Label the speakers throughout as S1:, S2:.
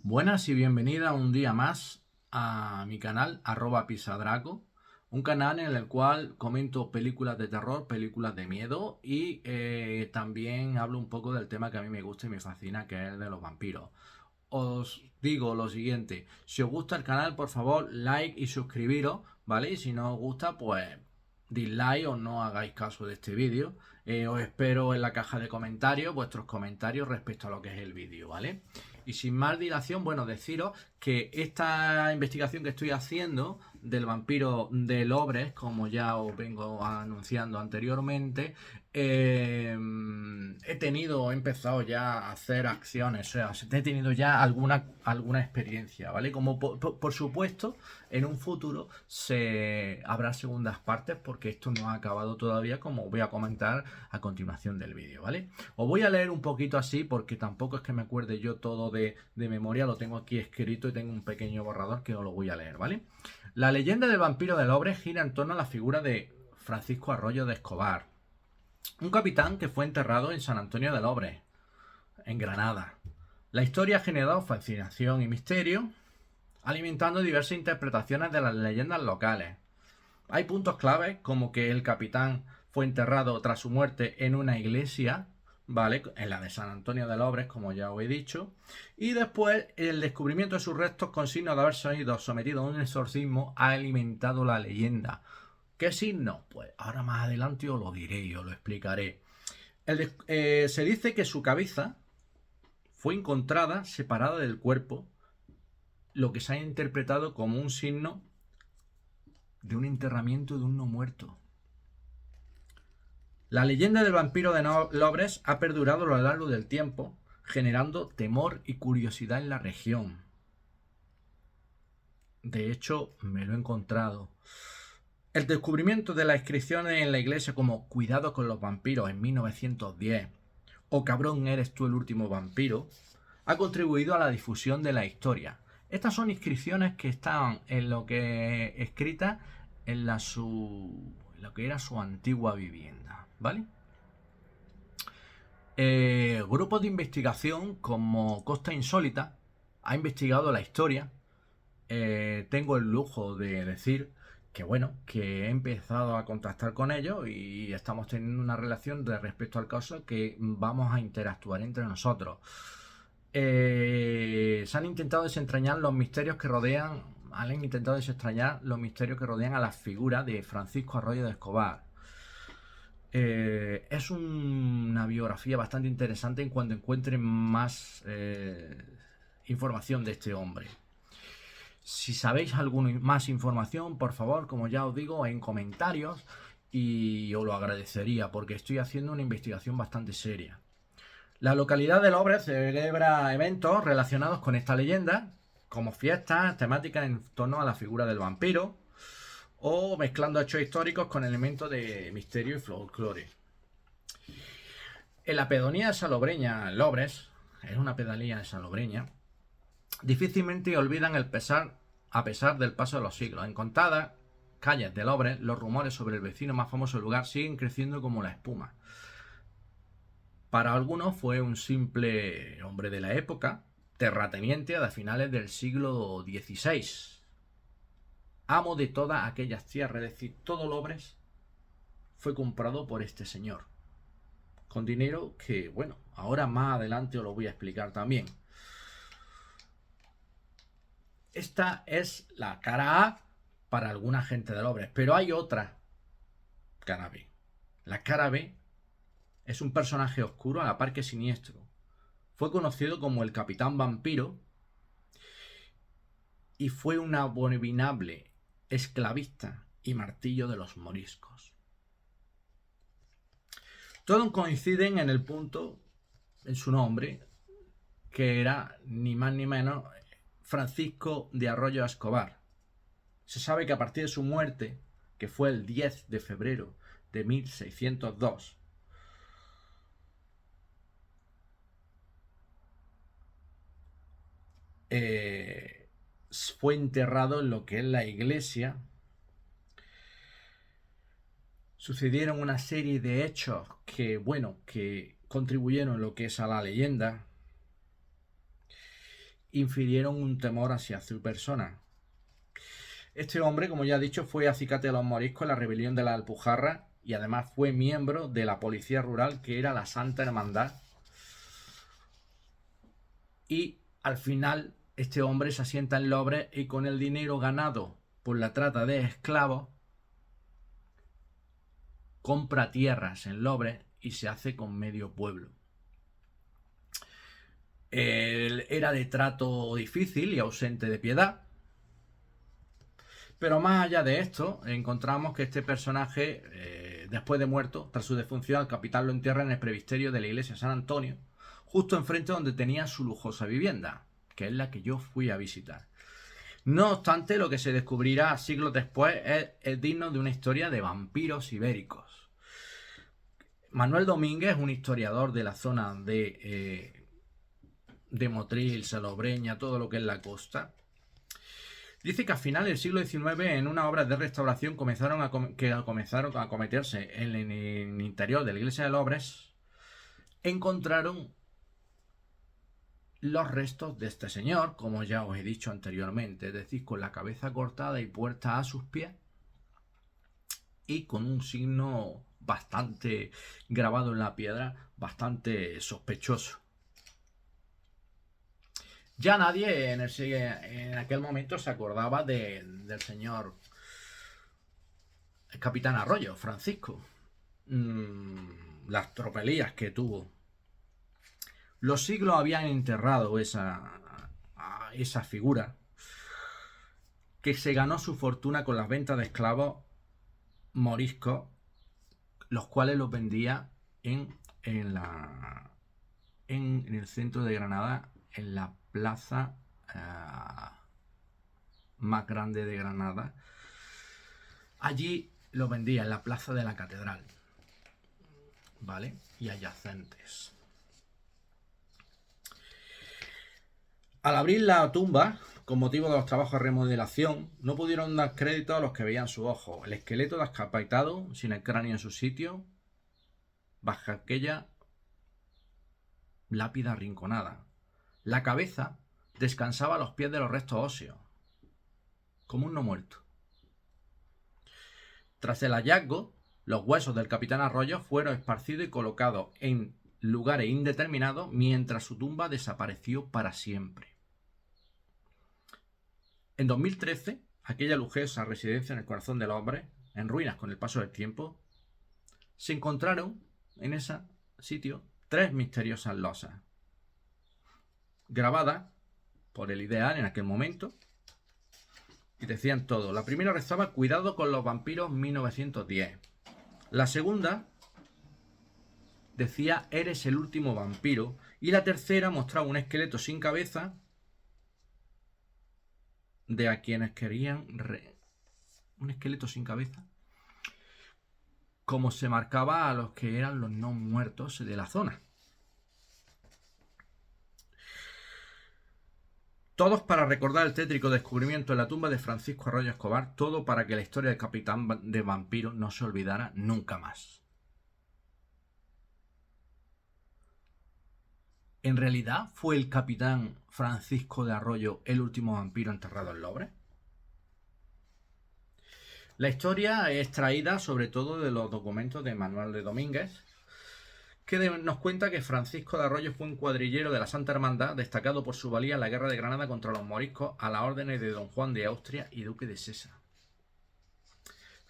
S1: Buenas y bienvenida un día más a mi canal @pisadraco, un canal en el cual comento películas de terror, películas de miedo y también hablo un poco del tema que a mí me gusta y me fascina, que es el de los vampiros. Os digo lo siguiente: si os gusta el canal, por favor, like y suscribiros, ¿vale? Y si no os gusta, pues dislike o no hagáis caso de este vídeo. Os espero en la caja de comentarios vuestros comentarios respecto a lo que es el vídeo, ¿vale? Y sin más dilación, bueno, deciros que esta investigación que estoy haciendo del vampiro de Lobres, como ya os vengo anunciando anteriormente, he empezado ya a hacer acciones, o sea, he tenido ya alguna experiencia, ¿vale? Como por supuesto, en un futuro habrá segundas partes porque esto no ha acabado todavía, como voy a comentar a continuación del vídeo, ¿vale? Os voy a leer un poquito así porque tampoco es que me acuerde yo todo de memoria, lo tengo aquí escrito y tengo un pequeño borrador que os lo voy a leer, ¿vale? La leyenda del vampiro de Lobres gira en torno a la figura de Francisco Arroyo de Escobar, un capitán que fue enterrado en San Antonio de Lobres, en Granada. La historia ha generado fascinación y misterio, alimentando diversas interpretaciones de las leyendas locales. Hay puntos claves como que el capitán fue enterrado tras su muerte en una iglesia, ¿vale? En la de San Antonio de Lobres, como ya os he dicho. Y después el descubrimiento de sus restos con signo de haber sido sometido a un exorcismo ha alimentado la leyenda. ¿Qué signo? Pues ahora más adelante os lo diré y os lo explicaré. Se dice que su cabeza fue encontrada separada del cuerpo, lo que se ha interpretado como un signo de un enterramiento de un no muerto. La leyenda del vampiro de Lobres ha perdurado a lo largo del tiempo, generando temor y curiosidad en la región. De hecho, me lo he encontrado. El descubrimiento de las inscripciones en la iglesia como "Cuidado con los vampiros" en 1910 o "Cabrón, eres tú el último vampiro" ha contribuido a la difusión de la historia. Estas son inscripciones que estaban en lo que escritas en lo que era su antigua vivienda, ¿vale? Grupos de investigación como Costa Insólita ha investigado la historia. Tengo el lujo de decir que bueno, que he empezado a contactar con ellos y estamos teniendo una relación de respecto al caso que vamos a interactuar entre nosotros. Se han intentado desentrañar los misterios que rodean, han intentado desentrañar los misterios que rodean a la figura de Francisco Arroyo de Escobar. Es una biografía bastante interesante en cuanto encuentren más información de este hombre. Si sabéis alguna más información, por favor, como ya os digo, en comentarios, y os lo agradecería porque estoy haciendo una investigación bastante seria. La localidad de Lobres celebra eventos relacionados con esta leyenda, como fiestas temáticas en torno a la figura del vampiro, o mezclando hechos históricos con elementos de misterio y folclore. En la pedanía de Salobreña, Lobres, es una pedanía de Salobreña, difícilmente olvidan a pesar del paso de los siglos. En contadas calles de Lobres, los rumores sobre el vecino más famoso del lugar siguen creciendo como la espuma. Para algunos fue un simple hombre de la época, terrateniente a finales del siglo XVI, amo de todas aquellas tierras, es decir, todo Lobres fue comprado por este señor, con dinero que, bueno, ahora más adelante os lo voy a explicar también. Esta es la cara A para alguna gente de Lobres, pero hay otra cara B. La cara B es un personaje oscuro a la par que siniestro. Fue conocido como el Capitán Vampiro y fue un abominable esclavista y martillo de los moriscos. Todos coinciden en el punto, en su nombre, que era ni más ni menos Francisco de Arroyo Escobar. Se sabe que a partir de su muerte, que fue el 10 de febrero de 1602, fue enterrado en lo que es la iglesia. Sucedieron una serie de hechos que, bueno, que contribuyeron lo que es a la leyenda, infirieron un temor hacia su persona. Este hombre, como ya he dicho, fue acicate de los moriscos en la rebelión de la Alpujarra y además fue miembro de la policía rural, que era la Santa Hermandad. Y al final este hombre se asienta en Lobres y con el dinero ganado por la trata de esclavos compra tierras en Lobres y se hace con medio pueblo. Él era de trato difícil y ausente de piedad. Pero más allá de esto, encontramos que este personaje, después de muerto, tras su defunción, el capitán lo entierra en el presbiterio de la iglesia de San Antonio, justo enfrente donde tenía su lujosa vivienda, que es la que yo fui a visitar. No obstante, lo que se descubrirá siglos después es digno de una historia de vampiros ibéricos. Manuel Domínguez, un historiador de la zona de Motril, Salobreña, todo lo que es la costa, dice que a finales del siglo XIX, en unas obras de restauración comenzaron a cometerse en el interior de la iglesia de Lobres, encontraron los restos de este señor, como ya os he dicho anteriormente, es decir, con la cabeza cortada y puesta a sus pies y con un signo bastante grabado en la piedra, bastante sospechoso. Ya nadie en aquel momento se acordaba del señor Capitán Arroyo, Francisco. Las tropelías que tuvo. Los siglos habían enterrado esa figura, que se ganó su fortuna con las ventas de esclavos moriscos, los cuales los vendía en el centro de Granada, en la plaza más grande de Granada. Allí lo vendía en la plaza de la catedral, ¿vale? Y adyacentes. Al abrir la tumba, con motivo de los trabajos de remodelación, no pudieron dar crédito a los que veían su ojo. El esqueleto descapitado, sin el cráneo en su sitio, bajo aquella lápida arrinconada. La cabeza descansaba a los pies de los restos óseos, como un no muerto. Tras el hallazgo, los huesos del capitán Arroyo fueron esparcidos y colocados en lugares indeterminados, mientras su tumba desapareció para siempre. En 2013, aquella lujosa residencia en el corazón del hombre, en ruinas con el paso del tiempo, se encontraron en ese sitio 3 misteriosas losas, grabadas por el ideal en aquel momento, y decían todo. La primera rezaba: cuidado con los vampiros 1910. La segunda decía: eres el último vampiro. Y la tercera mostraba un esqueleto sin cabeza de a quienes querían un esqueleto sin cabeza, como se marcaba a los que eran los no muertos de la zona. Todos para recordar el tétrico descubrimiento en la tumba de Francisco Arroyo Escobar, todo para que la historia del capitán de vampiros no se olvidara nunca más. ¿En realidad fue el capitán Francisco de Arroyo el último vampiro enterrado en Lobres? La historia es traída sobre todo de los documentos de Manuel de Domínguez, que nos cuenta que Francisco de Arroyo fue un cuadrillero de la Santa Hermandad, destacado por su valía en la guerra de Granada contra los moriscos a las órdenes de don Juan de Austria y duque de Sesa.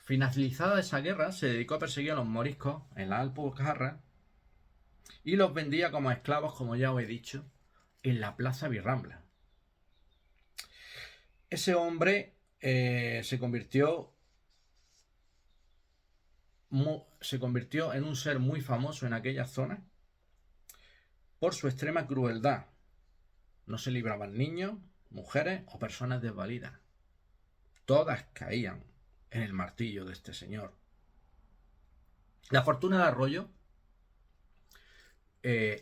S1: Finalizada esa guerra, se dedicó a perseguir a los moriscos en la Alpujarra y los vendía como esclavos, como ya os he dicho, en la Plaza Virrambla. Ese hombre se convirtió en un ser muy famoso en aquella zona por su extrema crueldad. No se libraban niños, mujeres o personas desvalidas. Todas caían en el martillo de este señor. La fortuna de Arroyo,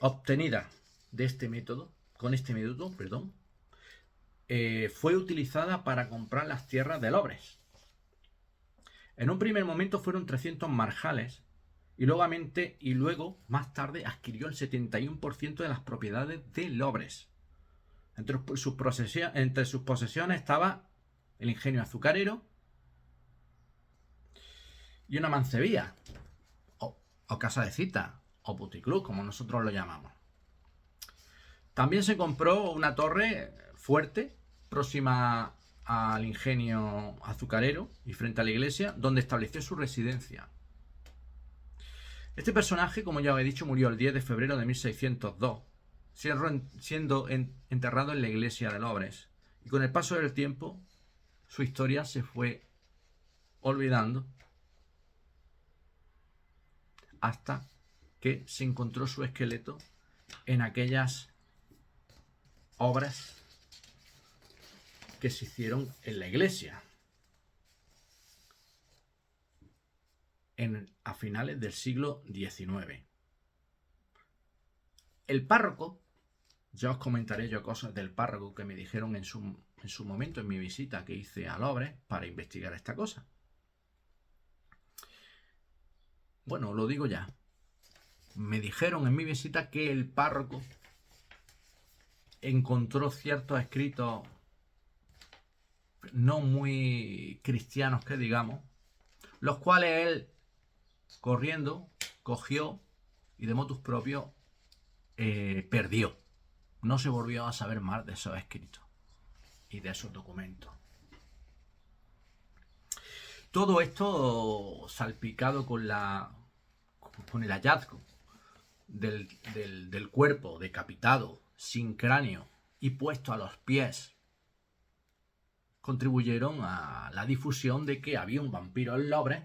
S1: obtenida de este método, fue utilizada para comprar las tierras de Lobres. En un primer momento fueron 300 marjales y luego, más tarde, adquirió el 71% de las propiedades de Lobres. Entre sus posesiones estaba el ingenio azucarero y una mancebía, o casa de cita, o puticlub, como nosotros lo llamamos. También se compró una torre fuerte, próxima al ingenio azucarero y frente a la iglesia, donde estableció su residencia. Este personaje, como ya os he dicho, murió el 10 de febrero de 1602, siendo enterrado en la iglesia de Lourdes. Y con el paso del tiempo, su historia se fue olvidando hasta que se encontró su esqueleto en aquellas obras que se hicieron en la iglesia a finales del siglo XIX. El párroco, ya os comentaré yo cosas del párroco que me dijeron en su momento, en mi visita que hice a Lourdes para investigar esta cosa. Bueno, lo digo ya. Me dijeron en mi visita que el párroco encontró ciertos escritos no muy cristianos, que digamos, los cuales él, corriendo, cogió y de motus propio perdió. No se volvió a saber más de esos escritos y de esos documentos. Todo esto salpicado con el hallazgo del cuerpo decapitado, sin cráneo y puesto a los pies, contribuyeron a la difusión de que había un vampiro en Lourdes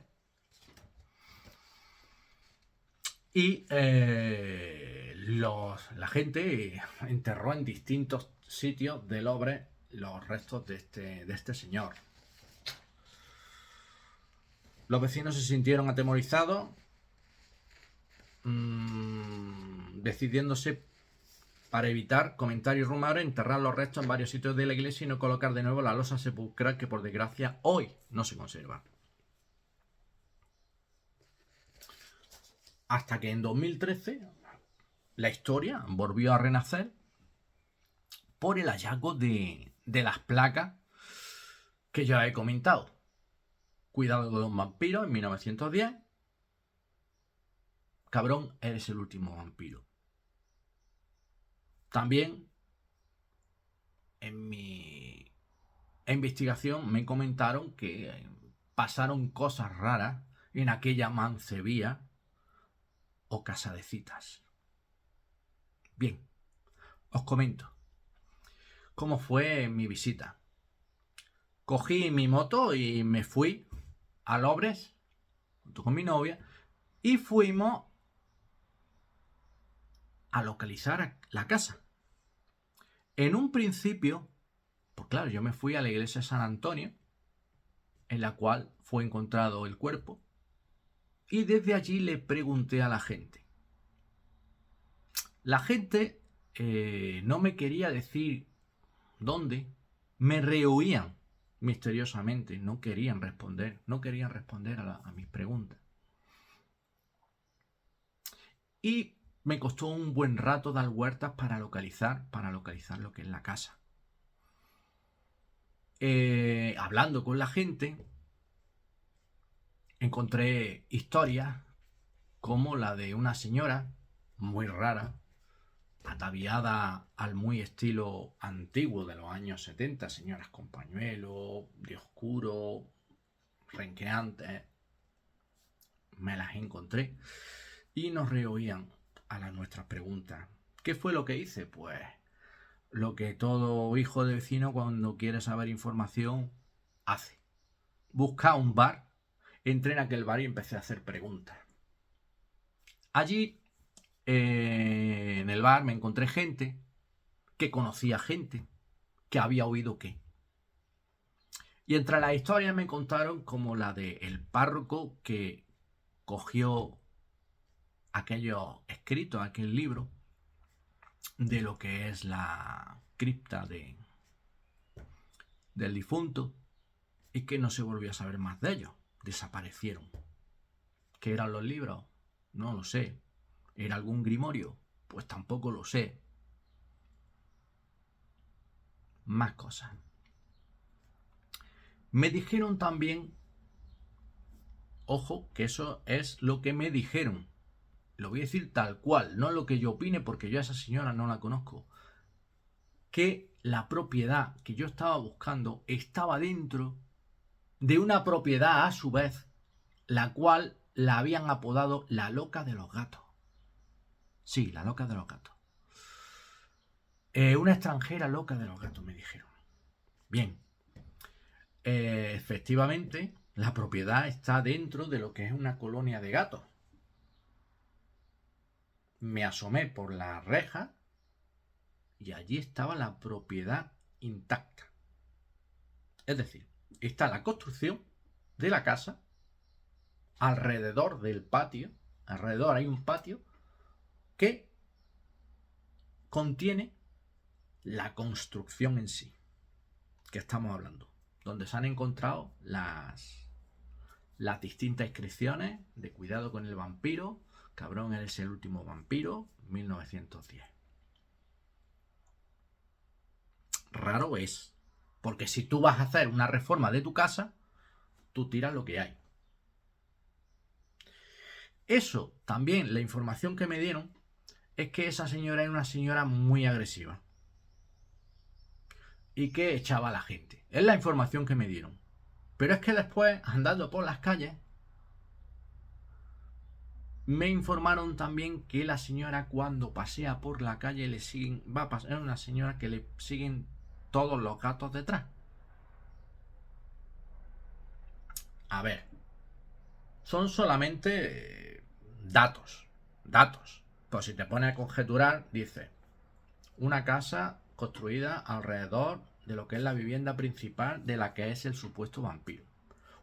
S1: y la gente enterró en distintos sitios de Lourdes los restos de este señor. Los vecinos se sintieron atemorizados, decidiéndose, para evitar comentarios y rumores, enterrar los restos en varios sitios de la iglesia y no colocar de nuevo la losa sepulcral que por desgracia hoy no se conserva. Hasta que en 2013 la historia volvió a renacer por el hallazgo de las placas que ya he comentado. Cuidado de los vampiros en 1910. Cabrón, eres el último vampiro. También en mi investigación me comentaron que pasaron cosas raras en aquella mancebía o casa de citas. Bien, os comento cómo fue mi visita. Cogí mi moto y me fui a Lourdes junto con mi novia y fuimos a localizar la casa. En un principio, pues claro, yo me fui a la iglesia de San Antonio, en la cual fue encontrado el cuerpo, y desde allí le pregunté a la gente. La gente no me quería decir dónde, me rehuían misteriosamente, no querían responder a mis preguntas. Y me costó un buen rato dar vueltas para localizar lo que es la casa. Hablando con la gente, encontré historias como la de una señora muy rara, ataviada al muy estilo antiguo de los años 70, señoras con pañuelo, de oscuro, renqueantes. Me las encontré y nos reoían a nuestras preguntas. ¿Qué fue lo que hice? Pues lo que todo hijo de vecino cuando quiere saber información hace. Busca un bar, entré en aquel bar y empecé a hacer preguntas. Allí, en el bar, me encontré gente que conocía gente que había oído qué. Y entre las historias me contaron como la del párroco que cogió aquellos escritos, aquel libro, de lo que es la cripta del difunto, y que no se volvió a saber más de ellos. Desaparecieron. ¿Qué eran los libros? No lo sé. ¿Era algún grimorio? Pues tampoco lo sé. más cosas. Me dijeron también, ojo, que eso es lo que me dijeron. Lo voy a decir tal cual, no lo que yo opine, porque yo a esa señora no la conozco. Que la propiedad que yo estaba buscando estaba dentro de una propiedad a su vez, la cual la habían apodado la loca de los gatos. Sí, la loca de los gatos. Una extranjera loca de los gatos, me dijeron. Bien. Efectivamente, la propiedad está dentro de lo que es una colonia de gatos. Me asomé por la reja y allí estaba la propiedad intacta. Es decir, está la construcción de la casa, alrededor del patio, alrededor hay un patio que contiene la construcción en sí, que estamos hablando, donde se han encontrado las distintas inscripciones de cuidado con el vampiro, cabrón eres el último vampiro, 1910. Raro es, porque si tú vas a hacer una reforma de tu casa, tú tiras lo que hay. Eso también, la información que me dieron es que esa señora era una señora muy agresiva y que echaba a la gente. Es la información que me dieron. Pero es que después, andando por las calles, me informaron también que la señora cuando pasea por la calle le siguen, va a pasar una señora que le siguen todos los gatos detrás. A ver, son solamente datos. Pues si te pones a conjeturar, dice, una casa construida alrededor de lo que es la vivienda principal de la que es el supuesto vampiro.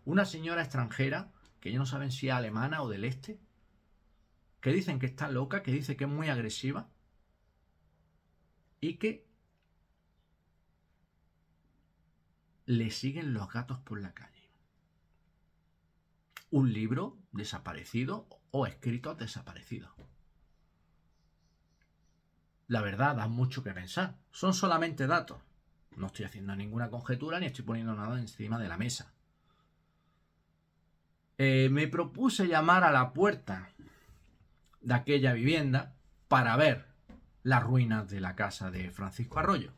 S1: Una señora extranjera, que ellos no saben si es alemana o del este, que dicen que está loca, que dice que es muy agresiva y que le siguen los gatos por la calle. Un libro desaparecido o escritos desaparecidos. La verdad, da mucho que pensar. Son solamente datos. No estoy haciendo ninguna conjetura ni estoy poniendo nada encima de la mesa. Me propuse llamar a la puerta de aquella vivienda para ver las ruinas de la casa de Francisco Arroyo.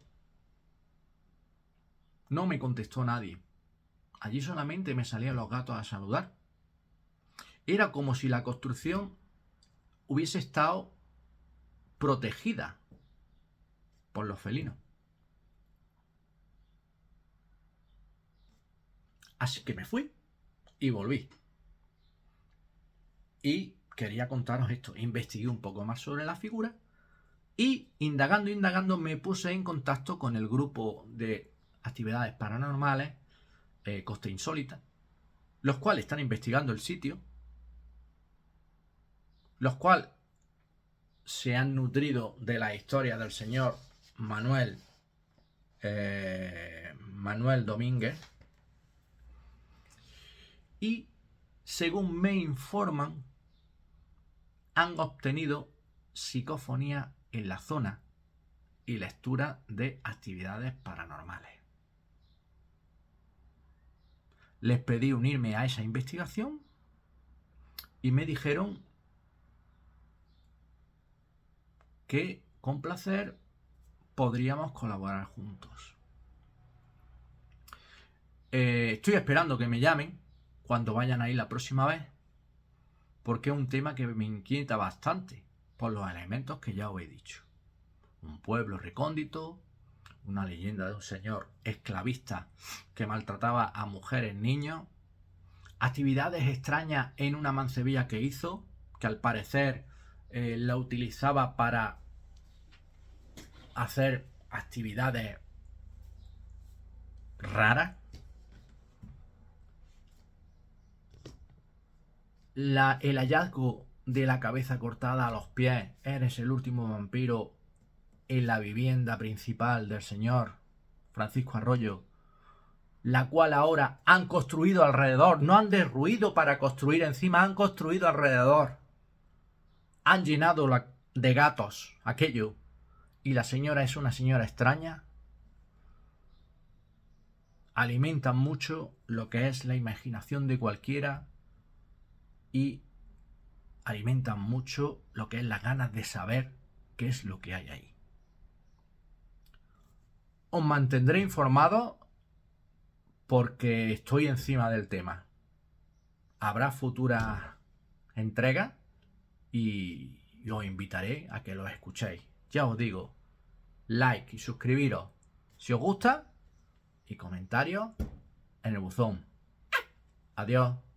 S1: No me contestó nadie. Allí solamente me salían los gatos a saludar. Era como si la construcción hubiese estado protegida por los felinos. Así que me fui y volví. Y quería contaros esto. Investigué un poco más sobre la figura y indagando me puse en contacto con el grupo de actividades paranormales Costa Insólita, los cuales están investigando el sitio, los cuales se han nutrido de la historia del señor Manuel Domínguez, y según me informan han obtenido psicofonía en la zona y lectura de actividades paranormales. Les pedí unirme a esa investigación y me dijeron que con placer podríamos colaborar juntos. Estoy esperando que me llamen cuando vayan a ir la próxima vez, porque es un tema que me inquieta bastante por los elementos que ya os he dicho. Un pueblo recóndito, una leyenda de un señor esclavista que maltrataba a mujeres, niños, actividades extrañas en una mancebilla que hizo, que al parecer la utilizaba para hacer actividades raras. El hallazgo de la cabeza cortada a los pies, eres el último vampiro, en la vivienda principal del señor Francisco Arroyo, la cual ahora han construido alrededor, no han derruido para construir encima, han construido alrededor, han llenado de gatos aquello, y la señora es una señora extraña. alimentan mucho lo que es la imaginación de cualquiera y alimentan mucho lo que es las ganas de saber qué es lo que hay ahí. Os mantendré informados porque estoy encima del tema. Habrá futuras entregas y os invitaré a que los escuchéis. Ya os digo, like y suscribiros si os gusta y comentarios en el buzón. Adiós.